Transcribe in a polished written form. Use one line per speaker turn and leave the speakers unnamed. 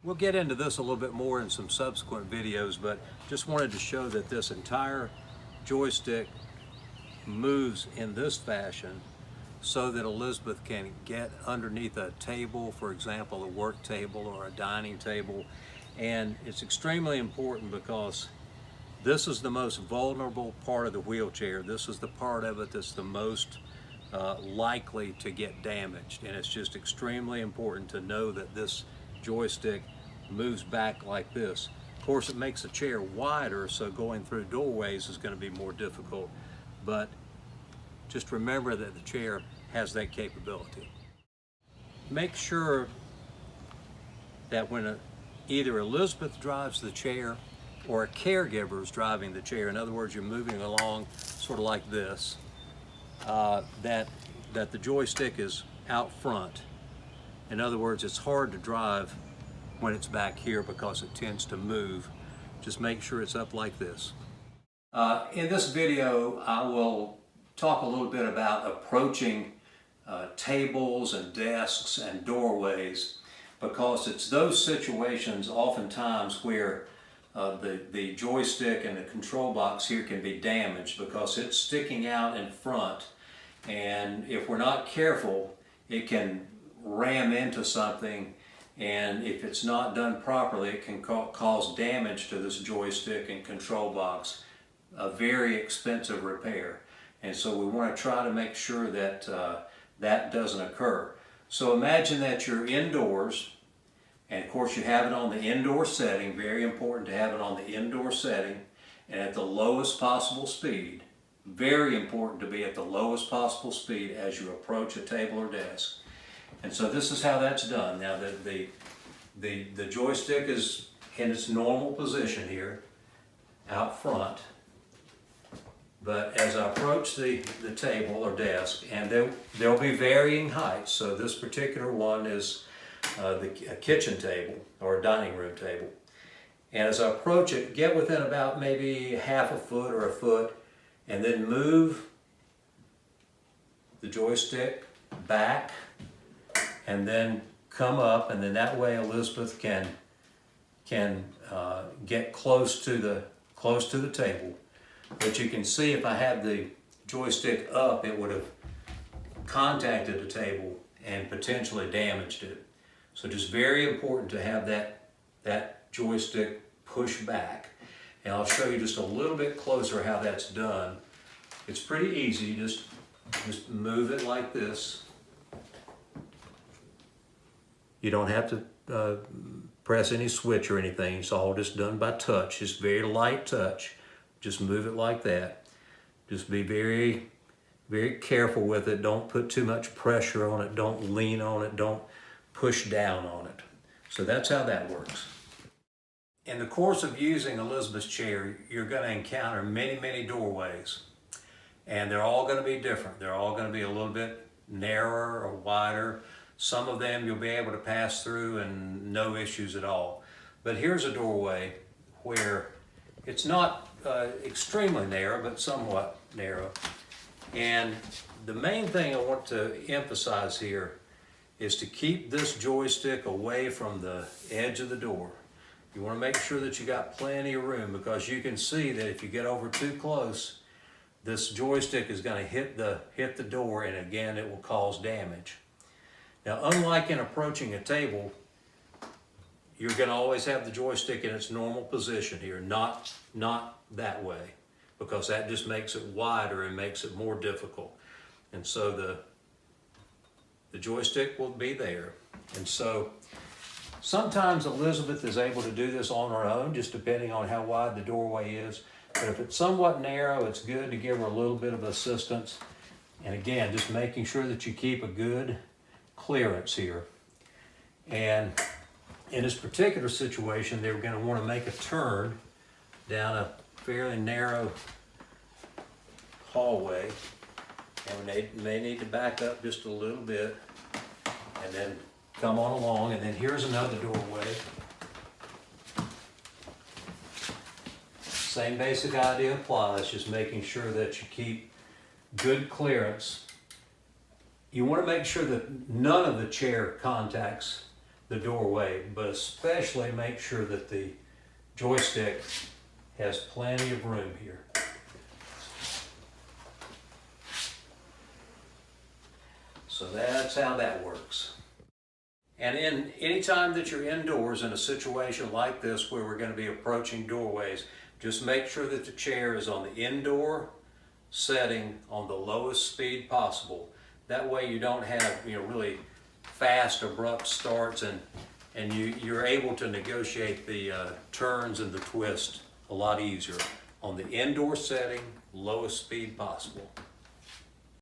We'll get into this a little bit more in some subsequent videos, but just wanted to show that this entire joystick moves in this fashion so that Elizabeth can get underneath a table, for example, a work table or a dining table. And it's extremely important because this is the most vulnerable part of the wheelchair. This is the part of it that's the most likely to get damaged. And it's just extremely important to know that this joystick moves back like this. Of course, it makes the chair wider, so going through doorways is going to be more difficult. But just remember that the chair has that capability. Make sure that when either Elizabeth drives the chair or a caregiver is driving the chair, in other words, you're moving along sort of like this, that the joystick is out front. In other words, it's hard to drive when it's back here because it tends to move. Just make sure it's up like this. In this video, I will talk a little bit about approaching tables and desks and doorways, because it's those situations oftentimes where the joystick and the control box here can be damaged because it's sticking out in front, and if we're not careful, it can ram into something, and if it's not done properly, it can cause damage to this joystick and control box, a very expensive repair. And so we want to try to make sure that that doesn't occur. So imagine that you're indoors, and of course you have it on the indoor setting. Very important to have it on the indoor setting and at the lowest possible speed. Very important to be at the lowest possible speed as you approach a table or desk. And so this is how that's done. Now the joystick is in its normal position here, out front. But as I approach the table or desk, and there'll be varying heights. So this particular one is a kitchen table or a dining room table. And as I approach it, get within about maybe half a foot or a foot, and then move the joystick back, and then come up, and then that way Elizabeth can get close to the table. But you can see if I had the joystick up, it would have contacted the table and potentially damaged it. So just very important to have that joystick pushed back. And I'll show you just a little bit closer how that's done. It's pretty easy. Just move it like this. You don't have to press any switch or anything. It's all just done by touch. Just very light touch. Just move it like that. Just be very, very careful with it. Don't put too much pressure on it. Don't lean on it. Don't push down on it. So that's how that works. In the course of using Elizabeth's chair, you're going to encounter many, many doorways. And they're all going to be different. They're all going to be a little bit narrower or wider. Some of them you'll be able to pass through and no issues at all. But here's a doorway where it's not extremely narrow, but somewhat narrow. And the main thing I want to emphasize here is to keep this joystick away from the edge of the door. You want to make sure that you got plenty of room, because you can see that if you get over too close, this joystick is going to hit the door, and again it will cause damage. Now, unlike in approaching a table, you're going to always have the joystick in its normal position here, not that way, because that just makes it wider and makes it more difficult. And so the joystick will be there. And so sometimes Elizabeth is able to do this on her own, just depending on how wide the doorway is. But if it's somewhat narrow, it's good to give her a little bit of assistance. And again, just making sure that you keep a good clearance here. And in this particular situation, they're going to want to make a turn down a fairly narrow hallway, and they may need to back up just a little bit and then come on along. And then here's another doorway. Same basic idea applies, just making sure that you keep good clearance. You want to make sure that none of the chair contacts the doorway, but especially make sure that the joystick has plenty of room here. So that's how that works. And anytime that you're indoors in a situation like this where we're going to be approaching doorways, just make sure that the chair is on the indoor setting on the lowest speed possible. That way you don't have really fast, abrupt starts, and you're able to negotiate the turns and the twist a lot easier. On the indoor setting, lowest speed possible.